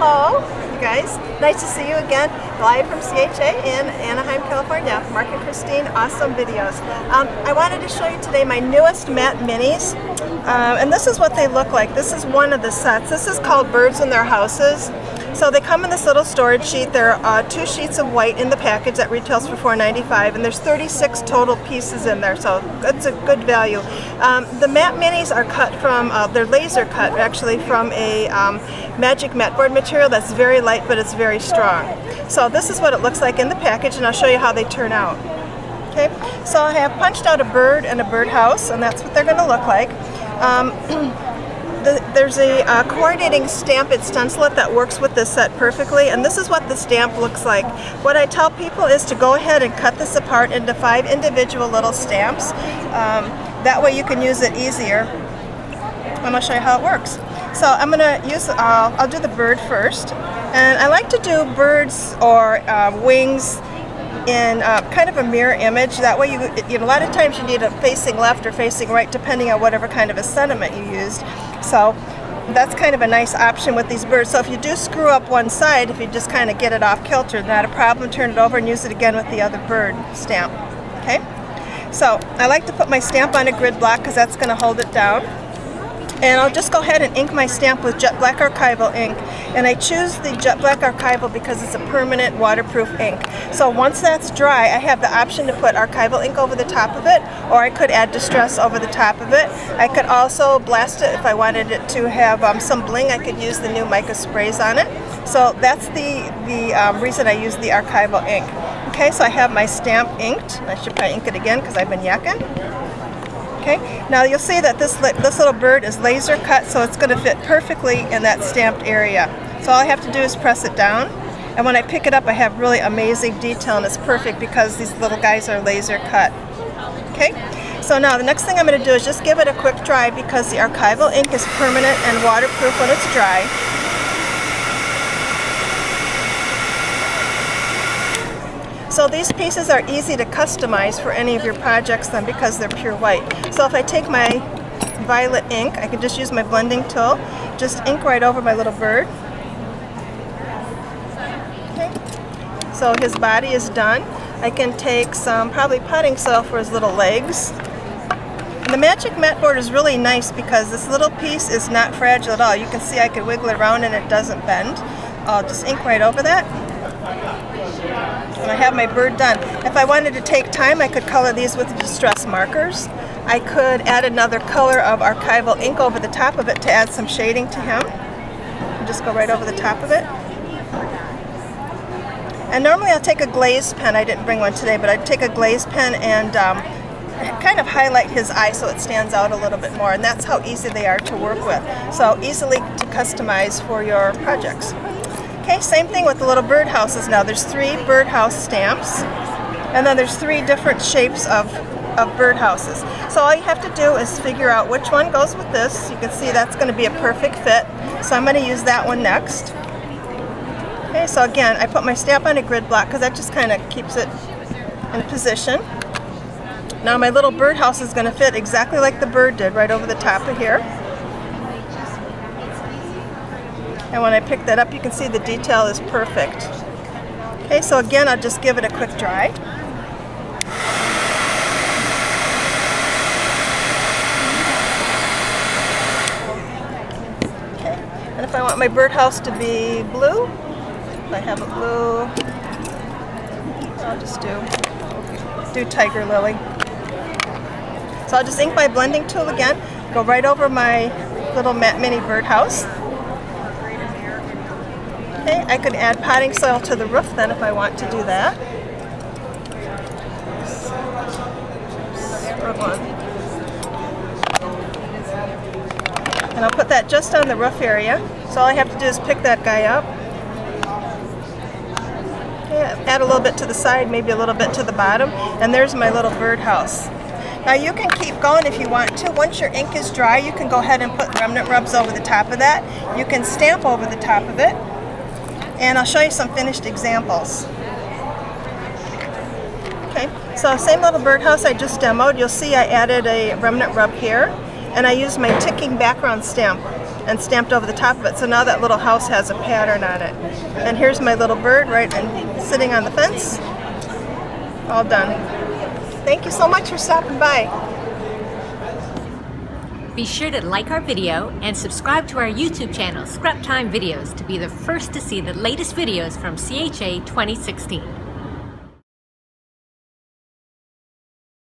Hello, you guys. Nice to see you again, live from CHA in Anaheim, California. Mark and Christine, awesome videos. I wanted to show you today my newest matte minis, and this is what they look like. This is one of the sets. This is called Birds in Their Houses. So they come in this little storage sheet. There are 2 sheets of white in the package that retails for $4.95, and there's 36 total pieces in there, so it's a good value. The matte minis are cut from, they're laser cut actually from a magic matte board material that's very light but it's very strong. So this is what it looks like in the package, and I'll show you how they turn out. Okay, so I have punched out a bird and a birdhouse, and that's what they're going to look like. There's a coordinating stamp and stencilet that works with this set perfectly, and this is what the stamp looks like. What I tell people is to go ahead and cut this apart into 5 individual little stamps. That way you can use it easier. And I'll show you how it works. So I'm going to use, I'll do the bird first. And I like to do birds or wings in kind of a mirror image. That way you know, a lot of times you need it facing left or facing right depending on whatever kind of a sentiment you used. So that's kind of a nice option with these birds. So if you do screw up one side, if you just kind of get it off kilter, not a problem. Turn it over and use it again with the other bird stamp. Okay? So I like to put my stamp on a grid block because that's going to hold it down. And I'll just go ahead and ink my stamp with Jet Black Archival ink. And I choose the Jet Black Archival because it's a permanent waterproof ink. So once that's dry, I have the option to put archival ink over the top of it, or I could add distress over the top of it. I could also blast it if I wanted it to have some bling. I could use the new mica sprays on it. So that's the reason I use the archival ink. Okay, so I have my stamp inked. I should probably ink it again because I've been yakking. Okay, now you'll see that this little bird is laser cut, so it's going to fit perfectly in that stamped area. So all I have to do is press it down, and when I pick it up I have really amazing detail, and it's perfect because these little guys are laser cut. Okay, so now the next thing I'm going to do is just give it a quick dry because the archival ink is permanent and waterproof when it's dry. So these pieces are easy to customize for any of your projects then because they're pure white. So if I take my violet ink, I can just use my blending tool, just ink right over my little bird. Okay. So his body is done. I can take some probably potting soil for his little legs. And the magic matte board is really nice because this little piece is not fragile at all. You can see I can wiggle it around and it doesn't bend. I'll just ink right over that. And I have my bird done. If I wanted to take time, I could color these with distress markers. I could add another color of archival ink over the top of it to add some shading to him. And just go right over the top of it. And normally I'll take a glaze pen. I didn't bring one today, but I'd take a glaze pen and kind of highlight his eye so it stands out a little bit more. And that's how easy they are to work with. So easily to customize for your projects. Okay, same thing with the little birdhouses now. There's 3 birdhouse stamps, and then there's 3 different shapes of birdhouses. So all you have to do is figure out which one goes with this. You can see that's going to be a perfect fit. So I'm going to use that one next. Okay, so again, I put my stamp on a grid block because that just kind of keeps it in position. Now my little birdhouse is going to fit exactly like the bird did, right over the top of here. And when I pick that up, you can see the detail is perfect. Okay, so again, I'll just give it a quick dry. Okay, and if I want my birdhouse to be blue, if I have a blue, I'll just do tiger lily. So I'll just ink my blending tool again, go right over my little matte mini birdhouse. Okay, I could add potting soil to the roof then if I want to do that. And I'll put that just on the roof area. So all I have to do is pick that guy up. Okay, add a little bit to the side, maybe a little bit to the bottom, and there's my little birdhouse. Now you can keep going if you want to. Once your ink is dry, you can go ahead and put remnant rubs over the top of that. You can stamp over the top of it. And I'll show you some finished examples. Okay, so same little birdhouse I just demoed. You'll see I added a remnant rub here, and I used my ticking background stamp. and stamped over the top of it. So now that little house has a pattern on it. And here's my little bird right and sitting on the fence. All done. Thank you so much for stopping by. Be sure to like our video and subscribe to our YouTube channel, Scrap Time Videos, to be the first to see the latest videos from CHA 2016.